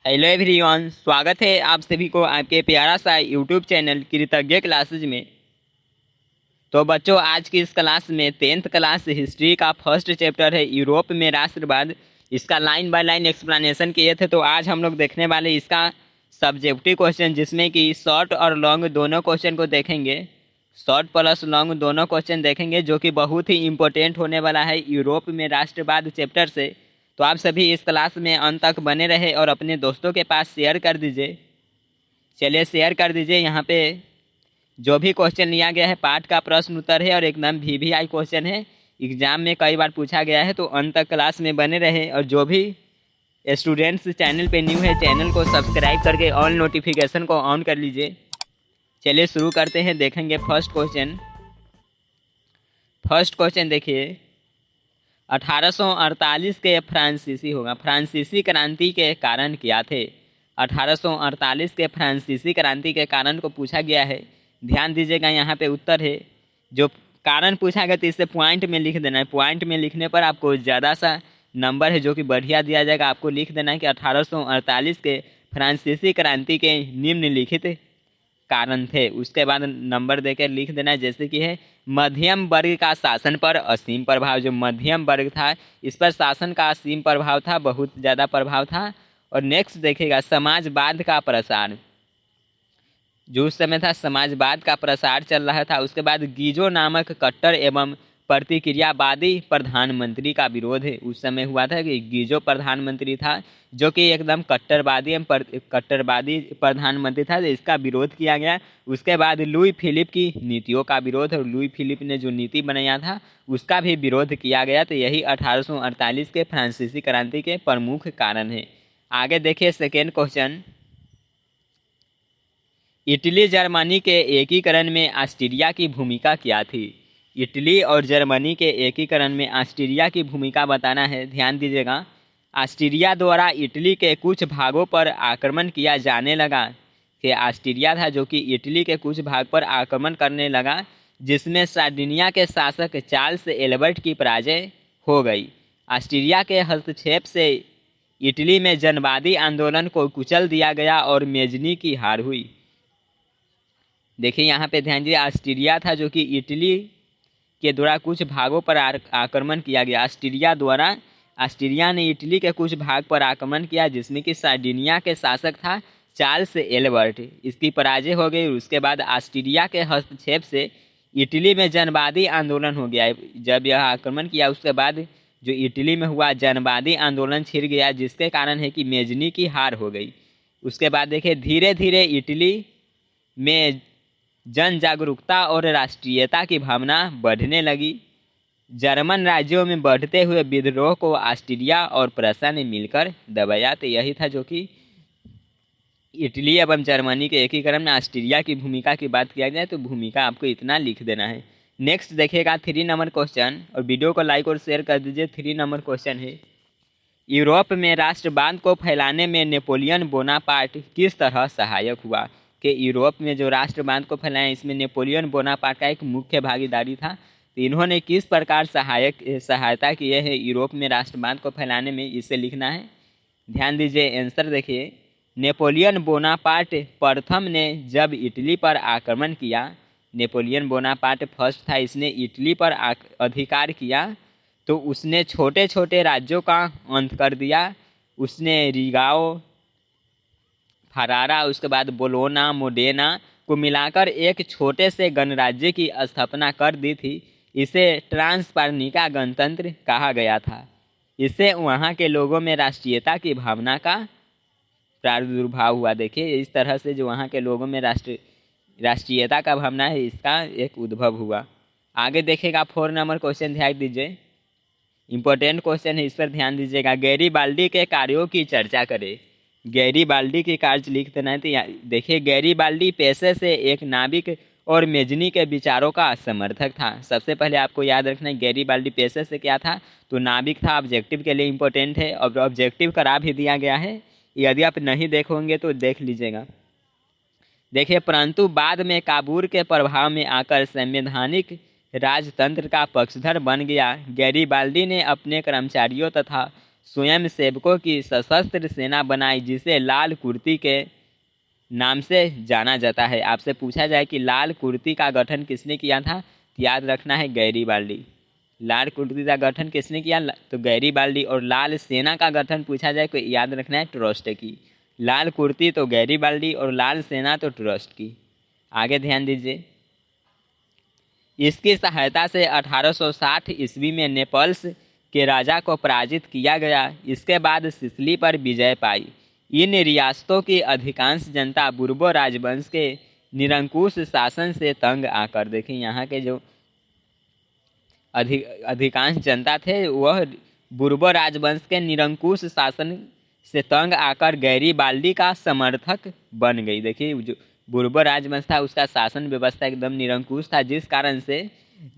Hello everyone, स्वागत है आप सभी को आपके प्यारा सा यूट्यूब चैनल कृतज्ञ क्लासेज में। तो बच्चों, आज की इस क्लास में 10th क्लास हिस्ट्री का फर्स्ट चैप्टर है यूरोप में राष्ट्रवाद। इसका लाइन बाय लाइन एक्सप्लेनेशन किए थे। तो आज हम लोग देखने वाले इसका सब्जेक्टिव क्वेश्चन, जिसमें कि शॉर्ट और लॉन्ग दोनों क्वेश्चन को देखेंगे। शॉर्ट प्लस लॉन्ग दोनों क्वेश्चन देखेंगे, जो कि बहुत ही इंपॉर्टेंट होने वाला है यूरोप में राष्ट्रवाद चैप्टर से। तो आप सभी इस क्लास में अंत तक बने रहे और अपने दोस्तों के पास शेयर कर दीजिए। चलिए शेयर कर दीजिए। यहाँ पे जो भी क्वेश्चन लिया गया है पाठ का प्रश्न उत्तर है और एकदम VVI क्वेश्चन है, एग्जाम में कई बार पूछा गया है। तो अंत तक क्लास में बने रहे और जो भी स्टूडेंट्स चैनल पे न्यू है, चैनल को सब्सक्राइब करके ऑल नोटिफिकेशन को ऑन कर लीजिए। चलिए शुरू करते हैं। देखेंगे फर्स्ट क्वेश्चन देखिए, 1848 के फ्रांसीसी क्रांति के कारण क्या थे। 1848 के फ्रांसीसी क्रांति के कारण को पूछा गया है। ध्यान दीजिएगा, यहाँ पे उत्तर है। जो कारण पूछा गया तो इसे पॉइंट में लिख देना है। पॉइंट में लिखने पर आपको ज़्यादा सा नंबर है जो कि बढ़िया दिया जाएगा। आपको लिख देना है कि 1848 के फ्रांसीसी क्रांति के निम्नलिखित कारण थे। उसके बाद नंबर देकर लिख देना है, जैसे कि है मध्यम वर्ग का शासन पर असीम प्रभाव। जो मध्यम वर्ग था इस पर शासन का असीम प्रभाव था, बहुत ज़्यादा प्रभाव था। और नेक्स्ट देखिएगा, समाजवाद का प्रसार। जो उस समय था समाजवाद का प्रसार चल रहा था। उसके बाद गीजो नामक कट्टर एवं प्रतिक्रियावादी प्रधानमंत्री का विरोध है उस समय हुआ था। कि गीजो प्रधानमंत्री था जो कि एकदम कट्टरवादी प्रधानमंत्री था, इसका विरोध किया गया। उसके बाद लुई फिलिप की नीतियों का विरोध, और लुई फिलिप ने जो नीति बनाया था उसका भी विरोध किया गया। तो यही 1848 के फ्रांसीसी क्रांति के प्रमुख कारण है। आगे देखिए सेकेंड क्वेश्चन, इटली जर्मनी के एकीकरण में ऑस्ट्रिया की भूमिका क्या थी। इटली और जर्मनी के एकीकरण में ऑस्ट्रिया की भूमिका बताना है। ध्यान दीजिएगा, ऑस्ट्रिया द्वारा इटली के कुछ भागों पर आक्रमण किया जाने लगा। कि ऑस्ट्रिया था जो कि इटली के कुछ भाग पर आक्रमण करने लगा, जिसमें सार्डिनिया के शासक चार्ल्स एल्बर्ट की पराजय हो गई। ऑस्ट्रिया के हस्तक्षेप से इटली में जनवादी आंदोलन को कुचल दिया गया और मेजनी की हार हुई। देखिए यहाँ पे ध्यान दीजिए, ऑस्ट्रिया था जो कि इटली के द्वारा कुछ भागों पर आक्रमण किया गया। ऑस्ट्रिया ने इटली के कुछ भाग पर आक्रमण किया, जिसमें कि सार्डिनिया के शासक था चार्ल्स एल्बर्ट। इसकी पराजय हो गई। उसके बाद ऑस्ट्रिया के हस्तक्षेप से इटली में जनवादी आंदोलन हो गया। जब यह आक्रमण किया उसके बाद जो इटली में हुआ जनवादी आंदोलन छिड़ गया, जिसके कारण है कि मेजनी की हार हो गई। उसके बाद देखिए धीरे धीरे इटली में जन जागरूकता और राष्ट्रीयता की भावना बढ़ने लगी। जर्मन राज्यों में बढ़ते हुए विद्रोह को ऑस्ट्रिया और प्रसा ने मिलकर दबाया। तो यही था जो कि इटली एवं जर्मनी के एकीकरण में ऑस्ट्रिया की भूमिका की बात किया जाए तो भूमिका आपको इतना लिख देना है। नेक्स्ट देखिएगा 3 नंबर क्वेश्चन, और वीडियो को लाइक और शेयर कर दीजिए। 3 नंबर क्वेश्चन है, यूरोप में राष्ट्रवाद को फैलाने में नेपोलियन बोनापार्ट किस तरह सहायक हुआ। कि यूरोप में जो राष्ट्रवाद को फैलाया इसमें नेपोलियन बोनापार्ट का एक मुख्य भागीदारी था। तो इन्होंने किस प्रकार सहायता की है यूरोप में राष्ट्रवाद को फैलाने में, इसे लिखना है। ध्यान दीजिए, आंसर देखिए, नेपोलियन बोनापार्ट प्रथम ने जब इटली पर आक्रमण किया, नेपोलियन बोनापार्ट फर्स्ट था, इसने इटली पर अधिकार किया, तो उसने छोटे छोटे राज्यों का अंत कर दिया। उसने रिगाओ, फरारा, उसके बाद बोलोना, मोडेना को मिलाकर एक छोटे से गणराज्य की स्थापना कर दी थी। इसे ट्रांसपर्निका गणतंत्र कहा गया था। इससे वहाँ के लोगों में राष्ट्रीयता की भावना का प्रादुर्भाव हुआ। देखिए इस तरह से जो वहाँ के लोगों में राष्ट्रीयता का भावना है, इसका एक उद्भव हुआ। आगे देखेगा 4 नंबर क्वेश्चन, ध्यान दीजिए, इंपॉर्टेंट क्वेश्चन है, इस पर ध्यान दीजिएगा। गैरीबाल्डी के कार्यों की चर्चा करें। गैरीबाल्डी के कार्य लिख देना है। तो देखिए गैरीबाल्डी पेशे से एक नाविक और मेजनी के विचारों का समर्थक था। सबसे पहले आपको याद रखना है गैरीबाल्डी पेशे से क्या था, तो नाविक था। ऑब्जेक्टिव के लिए इंपॉर्टेंट है और ऑब्जेक्टिव करा भी दिया गया है, यदि आप नहीं देखोगे तो देख लीजिएगा। देखिए परंतु बाद में काबूल के प्रभाव में आकर संवैधानिक राजतंत्र का पक्षधर बन गया। गैरीबाल्डी ने अपने कर्मचारियों तथा स्वयंसेवकों की सशस्त्र सेना बनाई जिसे लाल कुर्ती के नाम से जाना जाता है। आपसे पूछा जाए कि लाल कुर्ती का गठन किसने किया था, तो याद रखना है गैरीबाल्डी। लाल कुर्ती का गठन किसने किया, तो गैरीबाल्डी। और लाल सेना का गठन पूछा जाए तो याद रखना है ट्रॉट्स्की। लाल कुर्ती तो गैरीबाल्डी और लाल सेना तो ट्रॉट्स्की। आगे ध्यान दीजिए, इसकी सहायता से 1860 ईस्वी में नेपल्स के राजा को पराजित किया गया। इसके बाद सिसिली पर विजय पाई। इन रियासतों की अधिकांश जनता बुर्बो राजवंश के निरंकुश शासन से तंग आकर, देखिए यहाँ के जो अधिकांश जनता थे वह बुर्बो राजवंश के निरंकुश शासन से तंग आकर गैरीबाल्डी का समर्थक बन गई। देखिए जो बुर्बो राजवंश था उसका शासन व्यवस्था एकदम निरंकुश था, जिस कारण से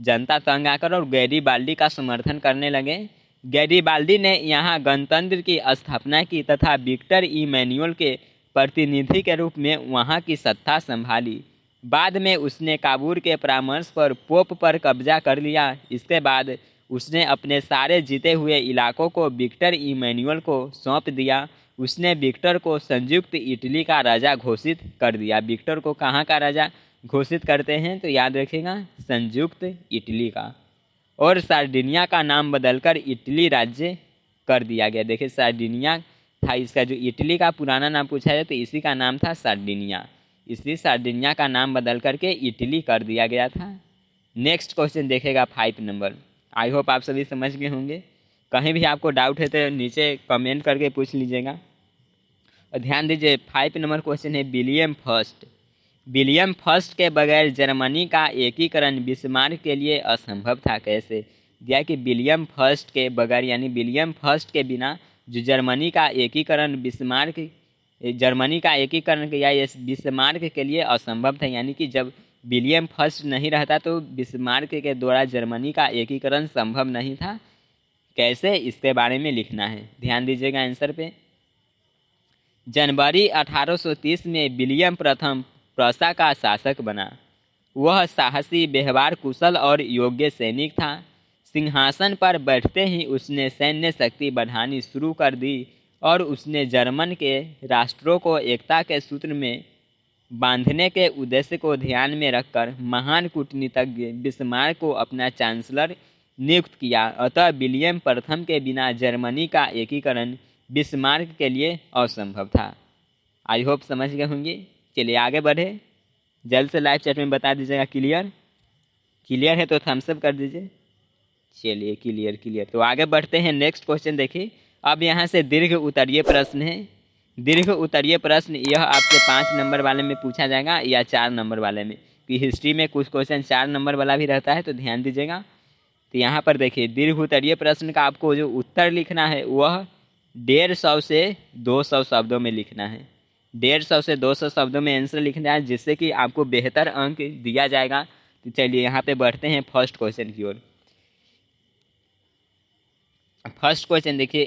जनता तंग आकर और गैरीबाल्डी का समर्थन करने लगे। गैरीबाल्डी ने यहाँ गणतंत्र की स्थापना की तथा विक्टर इमैनुअल के प्रतिनिधि के रूप में वहाँ की सत्ता संभाली। बाद में उसने काबूल के परामर्श पर पोप पर कब्जा कर लिया। इसके बाद उसने अपने सारे जीते हुए इलाकों को विक्टर इमैनुअल को सौंप दिया। उसने विक्टर को संयुक्त इटली का राजा घोषित कर दिया। विक्टर को कहाँ का राजा घोषित करते हैं, तो याद रखिएगा संयुक्त इटली का। और सार्डिनिया का नाम बदलकर इटली राज्य कर दिया गया। देखिए सार्डिनिया था इसका, जो इटली का पुराना नाम पूछा जाए तो इसी का नाम था सार्डिनिया। इसी सार्डिनिया का नाम बदल करके इटली कर दिया गया था। नेक्स्ट क्वेश्चन देखेगा 5 नंबर। आई होप आप सभी समझ गए होंगे। कहीं भी आपको डाउट है तो नीचे कमेंट करके पूछ लीजिएगा। और ध्यान दीजिए 5 नंबर क्वेश्चन है विलियम फर्स्ट। विलियम फर्स्ट के बगैर जर्मनी का एकीकरण बिस्मार्क के लिए असंभव था। कैसे दिया कि विलियम फर्स्ट के बगैर यानी विलियम फर्स्ट के बिना जो जर्मनी का एकीकरण किया ये बिस्मार्क के लिए असंभव था। यानी कि जब विलियम फर्स्ट नहीं रहता तो बिस्मार्क के द्वारा जर्मनी का एकीकरण संभव नहीं था। कैसे, इसके बारे में लिखना है। ध्यान दीजिएगा आंसर पे। जनवरी 1830 में विलियम प्रथम प्रूसिया का शासक बना। वह साहसी, व्यवहार कुशल और योग्य सैनिक था। सिंहासन पर बैठते ही उसने सैन्य शक्ति बढ़ानी शुरू कर दी और उसने जर्मन के राष्ट्रों को एकता के सूत्र में बांधने के उद्देश्य को ध्यान में रखकर महान कूटनीतिज्ञ बिस्मार्क को अपना चांसलर नियुक्त किया। अतः विलियम प्रथम के बिना जर्मनी का एकीकरण बिस्मार्क के लिए असंभव था। आई होप समझ गए होंगे। चलिए आगे बढ़े। जल्द से लाइव चैट में बता दीजिएगा क्लियर है तो थम्स अप कर दीजिए। चलिए क्लियर। तो आगे बढ़ते हैं। नेक्स्ट क्वेश्चन देखिए। अब यहाँ से दीर्घ उत्तरीय प्रश्न है। दीर्घ उत्तरीय प्रश्न यह आपसे 5 नंबर वाले में पूछा जाएगा या 4 नंबर वाले में, कि हिस्ट्री में कुछ क्वेश्चन 4 नंबर वाला भी रहता है, तो ध्यान दीजिएगा। तो यहाँ पर देखिए दीर्घ उत्तरीय प्रश्न का आपको जो उत्तर लिखना है वह 150 से 200 शब्दों में लिखना है। 150 से 200 शब्दों में आंसर लिखना है, जिससे कि आपको बेहतर अंक दिया जाएगा। तो चलिए यहाँ पे बढ़ते हैं फर्स्ट क्वेश्चन की ओर। फर्स्ट क्वेश्चन देखिए,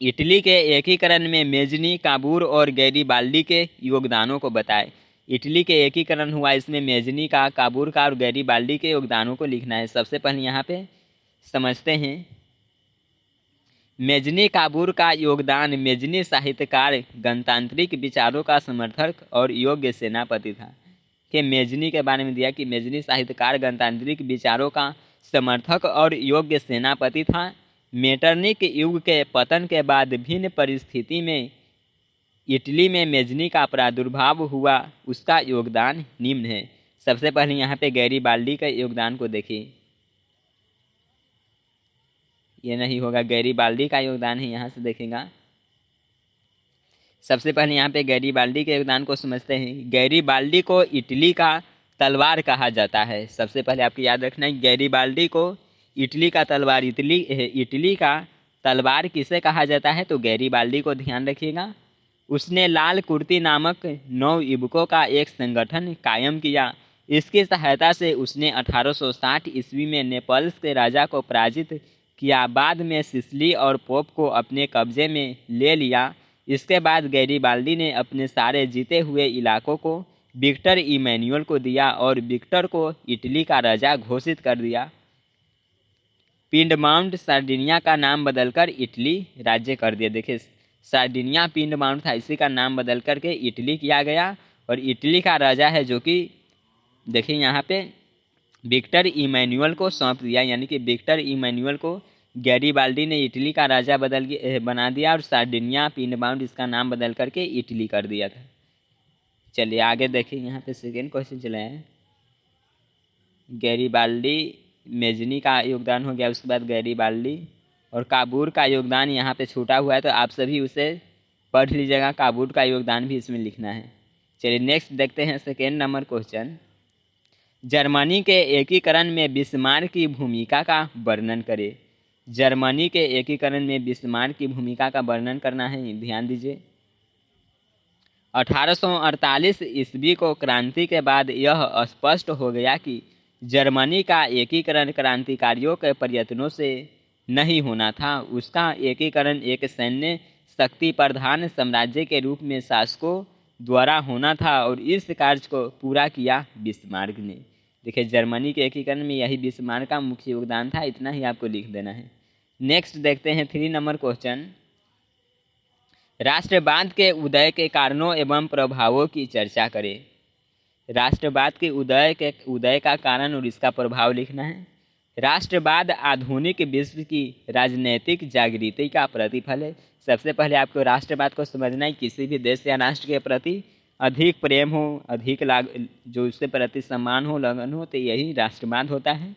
इटली के एकीकरण में मेजनी, काबूल और गैरीबाल्डी के योगदानों को बताएं। इटली के एकीकरण हुआ, इसमें मेजनी का, काबूल का और गैरीबाल्डी के योगदानों को लिखना है। सबसे पहले यहाँ पे समझते हैं मेजनी काबूल का योगदान। मेजनी साहित्यकार, गणतांत्रिक विचारों का समर्थक और योग्य सेनापति था। कि मेजनी के बारे में दिया कि मेजनी साहित्यकार, गणतांत्रिक विचारों का समर्थक और योग्य सेनापति था। मेटरनिक युग के पतन के बाद भिन्न परिस्थिति में इटली में मेजनी का प्रादुर्भाव हुआ, उसका योगदान निम्न है। सबसे पहले यहाँ पे गैरीबाल्डी के योगदान को देखिए। ये नहीं होगा, गैरीबाल्डी का योगदान है, यहाँ से देखेगा। सबसे पहले यहाँ पे गैरीबाल्डी के योगदान को समझते हैं। गैरीबाल्डी को इटली का तलवार कहा जाता है। सबसे पहले आपको याद रखना है गैरीबाल्डी को इटली का तलवार। इटली का तलवार किसे कहा जाता है, तो गैरीबाल्डी को ध्यान रखिएगा। उसने लाल कुर्ती नामक 9 युवकों का एक संगठन कायम किया। इसकी सहायता से उसने 1860 ईस्वी में नेपल्स के राजा को पराजित किया। बाद में सिसिली और पोप को अपने कब्जे में ले लिया। इसके बाद गैरीबाल्डी ने अपने सारे जीते हुए इलाकों को विक्टर इमैनुअल को दिया और विक्टर को इटली का राजा घोषित कर दिया। पिंडमाउंट सार्डिनिया का नाम बदलकर इटली राज्य कर दिया। देखिए सार्डिनिया पिंडमाउंट था, इसी का नाम बदल करके इटली किया गया और इटली का राजा है जो कि देखिए यहाँ पे विक्टर इमैनुअल को सौंप दिया, यानी कि विक्टर इमैनुअल को गैरीबाल्डी ने इटली का राजा बना दिया और सार्डिनिया पिंडमाउंट इसका नाम बदल करके इटली कर दिया था। चलिए आगे देखिए, यहाँ पे सेकेंड क्वेश्चन चला है। गैरीबाल्डी मेजनी का योगदान हो गया, उसके बाद गैरीबाल्डी और काबूर का योगदान यहाँ पे छूटा हुआ है, तो आप सभी उसे पढ़ लीजिएगा। काबूर का योगदान भी इसमें लिखना है। चलिए नेक्स्ट देखते हैं सेकेंड नंबर क्वेश्चन। जर्मनी के एकीकरण में बिस्मार्क की भूमिका का वर्णन करें। जर्मनी के एकीकरण में बिस्मार्क की भूमिका का वर्णन करना है, ध्यान दीजिए। 1848 ईस्वी को क्रांति के बाद यह स्पष्ट हो गया कि जर्मनी का एकीकरण क्रांतिकारियों के प्रयत्नों से नहीं होना था। उसका एकीकरण एक सैन्य शक्ति प्रधान साम्राज्य के रूप में शासकों द्वारा होना था और इस कार्य को पूरा किया बिस्मार्क ने। देखिए जर्मनी के एकीकरण में यही बिस्मार्क का मुख्य योगदान था, इतना ही आपको लिख देना है। नेक्स्ट देखते हैं 3 नंबर क्वेश्चन। राष्ट्रवाद के उदय के कारणों एवं प्रभावों की चर्चा करें। राष्ट्रवाद के उदय का कारण और इसका प्रभाव लिखना है। राष्ट्रवाद आधुनिक विश्व की राजनीतिक जागृति का प्रतिफल है। सबसे पहले आपको राष्ट्रवाद को समझना है, किसी भी देश या राष्ट्र के प्रति अधिक प्रेम हो, अधिक जो उसके प्रति सम्मान हो, लगन हो, तो यही राष्ट्रवाद होता है।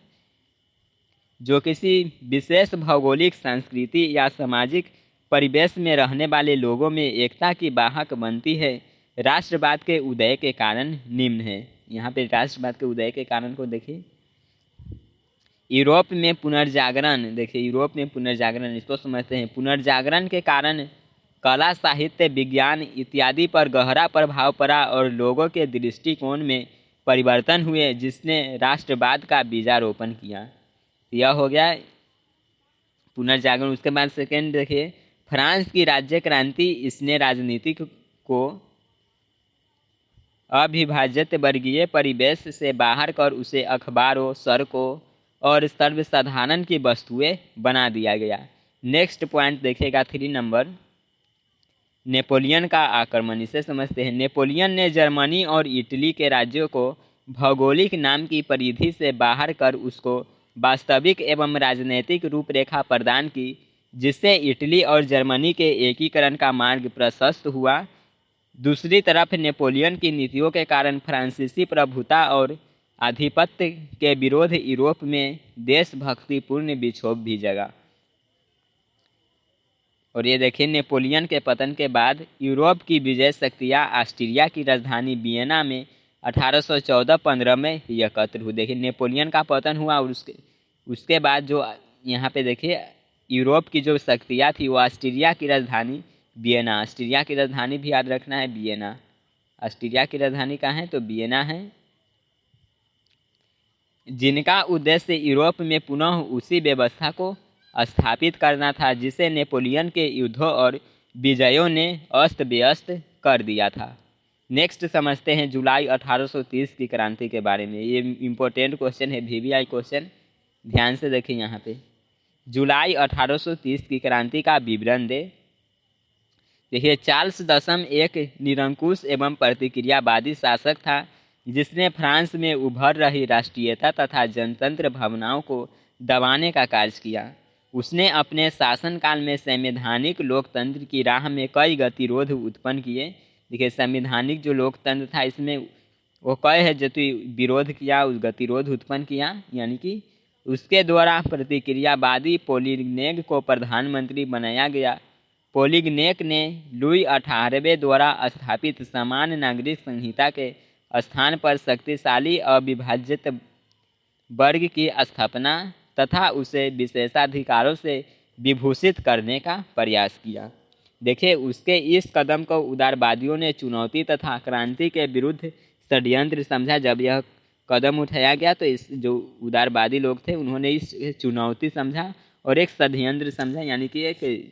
जो किसी विशेष भौगोलिक संस्कृति या सामाजिक परिवेश में रहने वाले लोगों में एकता की वाहक बनती है। राष्ट्रवाद के उदय के कारण निम्न है। यहाँ पे राष्ट्रवाद के उदय के कारण को देखिए। यूरोप में पुनर्जागरण, देखिए यूरोप में पुनर्जागरण, इसको समझते हैं। पुनर्जागरण के कारण कला, साहित्य, विज्ञान इत्यादि पर गहरा प्रभाव पड़ा और लोगों के दृष्टिकोण में परिवर्तन हुए, जिसने राष्ट्रवाद का बीजारोपण किया। यह हो गया पुनर्जागरण। उसके बाद सेकेंड देखिए, फ्रांस की राज्य क्रांति, इसने राजनीतिक को अविभाजित वर्गीय परिवेश से बाहर कर उसे अखबारों, सड़कों और सर्वसाधारण की वस्तुएं बना दिया गया। नेक्स्ट पॉइंट देखिएगा 3 नंबर, नेपोलियन का आक्रमण, इसे समझते हैं। नेपोलियन ने जर्मनी और इटली के राज्यों को भौगोलिक नाम की परिधि से बाहर कर उसको वास्तविक एवं राजनीतिक रूपरेखा प्रदान की, जिससे इटली और जर्मनी के एकीकरण का मार्ग प्रशस्त हुआ। दूसरी तरफ नेपोलियन की नीतियों के कारण फ्रांसीसी प्रभुता और आधिपत्य के विरोध यूरोप में देशभक्तिपूर्ण विक्षोभ भी जगा। और ये देखिए नेपोलियन के पतन के बाद यूरोप की विजय शक्तियाँ ऑस्ट्रिया की राजधानी वियना में 1814-15 में एकत्र हुई। देखिए नेपोलियन का पतन हुआ और उसके बाद जो यहाँ पे देखिए यूरोप की जो शक्तियाँ थी वो ऑस्ट्रिया की राजधानी वियना, ऑस्ट्रिया की राजधानी भी याद रखना है वियना। ऑस्ट्रिया की राजधानी कहाँ है? तो वियना है। जिनका उद्देश्य यूरोप में पुनः उसी व्यवस्था को स्थापित करना था जिसे नेपोलियन के युद्धों और विजयों ने अस्त व्यस्त कर दिया था। नेक्स्ट समझते हैं जुलाई 1830 की क्रांति के बारे में। ये इम्पोर्टेंट क्वेश्चन है, VVI क्वेश्चन, ध्यान से देखें। यहाँ पे जुलाई 1830 की क्रांति का विवरण दे। देखिए चार्ल्स दशम एक निरंकुश एवं प्रतिक्रियावादी शासक था जिसने फ्रांस में उभर रही राष्ट्रीयता तथा जनतंत्र भावनाओं को दबाने का कार्य किया। उसने अपने शासनकाल में संवैधानिक लोकतंत्र की राह में कई गतिरोध उत्पन्न किए। देखिए संवैधानिक जो लोकतंत्र था इसमें वो कई है जो विरोध किया, उस गतिरोध उत्पन्न किया, यानी कि उसके द्वारा प्रतिक्रियावादी पोलिग्नेक को प्रधानमंत्री बनाया गया। पोलिग्नेक ने लुई 18वें द्वारा स्थापित समान नागरिक संहिता के स्थान पर शक्तिशाली अविभाजित वर्ग की स्थापना तथा उसे विशेषाधिकारों से विभूषित करने का प्रयास किया। देखिए उसके इस कदम को उदारवादियों ने चुनौती तथा क्रांति के विरुद्ध षड्यंत्र समझा। जब यह कदम उठाया गया तो इस जो उदारवादी लोग थे उन्होंने इस चुनौती समझा और एक षड्यंत्र समझा, यानी कि एक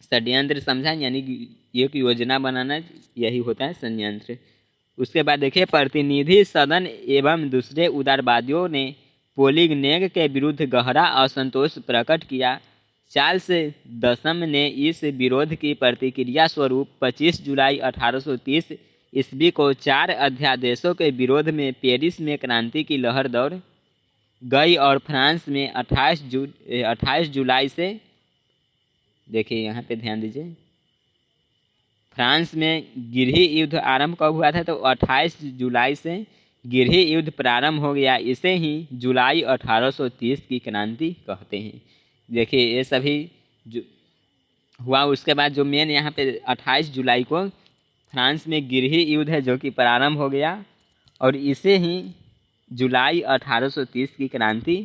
षड्यंत्र समझा, यानी कि एक योजना बनाना, यही होता है षड्यंत्र। उसके बाद देखिए प्रतिनिधि सदन एवं दूसरे उदारवादियों ने पोलिगनेग के विरुद्ध गहरा असंतोष प्रकट किया। चार्ल्स दसम ने इस विरोध की प्रतिक्रिया स्वरूप 25 जुलाई 1830 ईस्वी को 4 अध्यादेशों के विरोध में पेरिस में क्रांति की लहर दौड़ गई और फ्रांस में 28 जुलाई से, देखिए यहाँ पे ध्यान दीजिए, फ्रांस में गृह युद्ध आरंभ कब हुआ था, तो 28 जुलाई से गृह युद्ध प्रारंभ हो गया। इसे ही जुलाई 1830 की क्रांति कहते हैं। देखिए ये सभी जो हुआ, उसके बाद जो मेन यहाँ पे 28 जुलाई को फ्रांस में गृह युद्ध है जो कि प्रारंभ हो गया और इसे ही जुलाई 1830 की क्रांति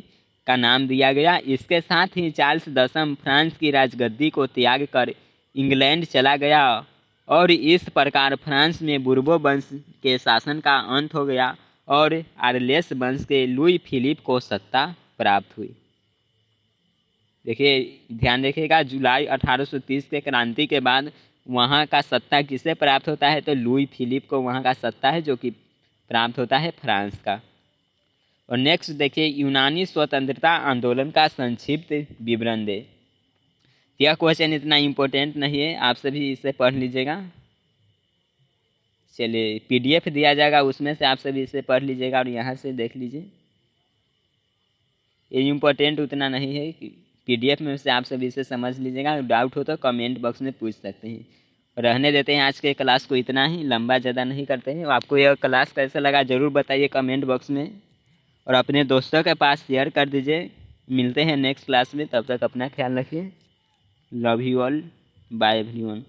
का नाम दिया गया। इसके साथ ही चार्ल्स दसम फ्रांस की राजगद्दी को त्याग कर इंग्लैंड चला गया और इस प्रकार फ्रांस में बुर्बो वंश के शासन का अंत हो गया और आर्लेस वंश के लुई फिलिप को सत्ता प्राप्त हुई। देखिए ध्यान रखिएगा, जुलाई 1830 के क्रांति के बाद वहाँ का सत्ता किसे प्राप्त होता है, तो लुई फिलिप को वहाँ का सत्ता है जो कि प्राप्त होता है फ्रांस का। और नेक्स्ट देखिए, यूनानी स्वतंत्रता आंदोलन का संक्षिप्त विवरण दे। यह क्वेश्चन इतना इम्पोर्टेंट नहीं है, आप सभी इसे पढ़ लीजिएगा। चलिए PDF दिया जाएगा, उसमें से आप सभी इसे पढ़ लीजिएगा और यहाँ से देख लीजिए। ये इम्पोर्टेंट उतना नहीं है, PDF में से आप सभी इसे समझ लीजिएगा। डाउट हो तो कमेंट बॉक्स में पूछ सकते हैं। रहने देते हैं आज के क्लास को इतना ही, लंबा ज़्यादा नहीं करते हैं। आपको यह क्लास कैसा लगा ज़रूर बताइए कमेंट बॉक्स में और अपने दोस्तों के पास शेयर कर दीजिए। मिलते हैं नेक्स्ट क्लास में, तब तक अपना ख्याल रखिए। Love you all, bye everyone.